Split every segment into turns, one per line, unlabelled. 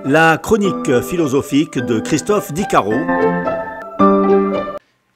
La chronique philosophique de Christophe Dicaro.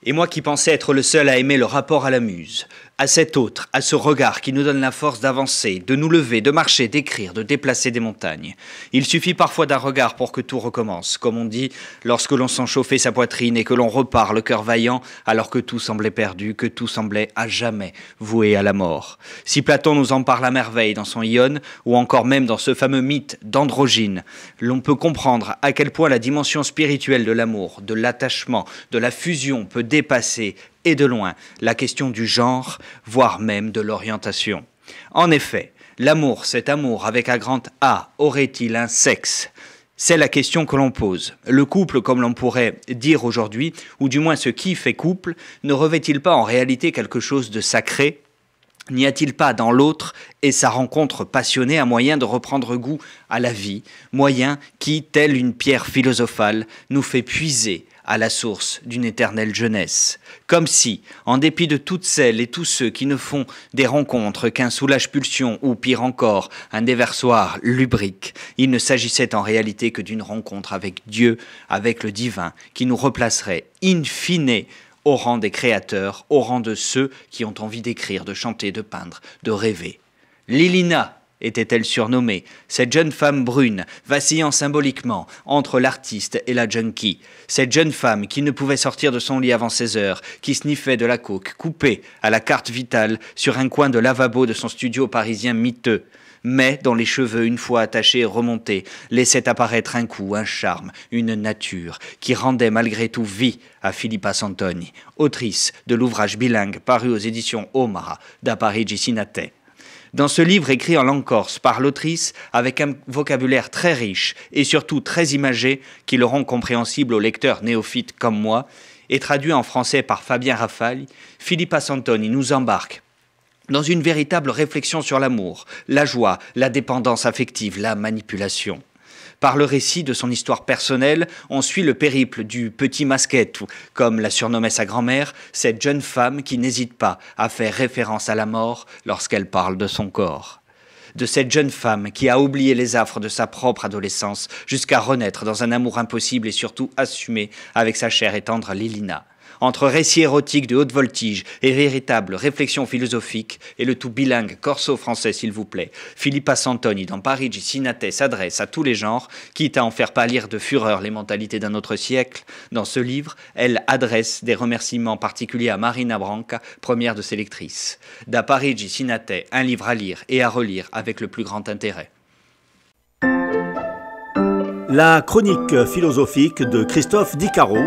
Et moi qui pensais être le seul à aimer le rapport à la muse, à cet autre, à ce regard qui nous donne la force d'avancer, de nous lever, de marcher, d'écrire, de déplacer des montagnes. Il suffit parfois d'un regard pour que tout recommence, comme on dit, lorsque l'on sent chauffer sa poitrine et que l'on repart le cœur vaillant, alors que tout semblait perdu, que tout semblait à jamais voué à la mort. Si Platon nous en parle à merveille dans son Ion, ou encore même dans ce fameux mythe d'Androgyne, l'on peut comprendre à quel point la dimension spirituelle de l'amour, de l'attachement, de la fusion peut dépasser et de loin la question du genre, voire même de l'orientation. En effet, l'amour, cet amour avec un grand A, aurait-il un sexe ? C'est la question que l'on pose. Le couple, comme l'on pourrait dire aujourd'hui, ou du moins ce qui fait couple, ne revêt-il pas en réalité quelque chose de sacré ? N'y a-t-il pas dans l'autre et sa rencontre passionnée un moyen de reprendre goût à la vie, moyen qui, tel une pierre philosophale, nous fait puiser à la source d'une éternelle jeunesse. Comme si, en dépit de toutes celles et tous ceux qui ne font des rencontres qu'un soulage-pulsion ou pire encore, un déversoir lubrique, il ne s'agissait en réalité que d'une rencontre avec Dieu, avec le divin, qui nous replacerait in fine au rang des créateurs, au rang de ceux qui ont envie d'écrire, de chanter, de peindre, de rêver. Lilina était-elle surnommée, cette jeune femme brune, vacillant symboliquement entre l'artiste et la junkie, cette jeune femme qui ne pouvait sortir de son lit avant 16 heures, qui sniffait de la coke, coupée à la carte vitale sur un coin de lavabo de son studio parisien miteux, mais dont les cheveux, une fois attachés et remontés, laissaient apparaître un cou, un charme, une nature, qui rendait malgré tout vie à Philippa Santoni, autrice de l'ouvrage bilingue paru aux éditions Omara d'Apparigi Sinate. Dans ce livre écrit en langue corse par l'autrice, avec un vocabulaire très riche et surtout très imagé qui le rend compréhensible aux lecteurs néophytes comme moi, et traduit en français par Fabien Raffagne, Philippa Santoni nous embarque dans une véritable réflexion sur l'amour, la joie, la dépendance affective, la manipulation. Par le récit de son histoire personnelle, on suit le périple du petit Masquette, ou, comme la surnommait sa grand-mère, cette jeune femme qui n'hésite pas à faire référence à la mort lorsqu'elle parle de son corps. De cette jeune femme qui a oublié les affres de sa propre adolescence jusqu'à renaître dans un amour impossible et surtout assumé avec sa chère et tendre Lilina. Entre récits érotiques de haute voltige et véritable réflexion philosophique, et le tout bilingue corso-français s'il vous plaît, Philippa Santoni dans Parigi Sinate s'adresse à tous les genres, quitte à en faire pâlir de fureur les mentalités d'un autre siècle. Dans ce livre, elle adresse des remerciements particuliers à Marina Branca, première de ses lectrices. Da Parigi Sinate, un livre à lire et à relire avec le plus grand intérêt.
La chronique philosophique de Christophe Dicaro.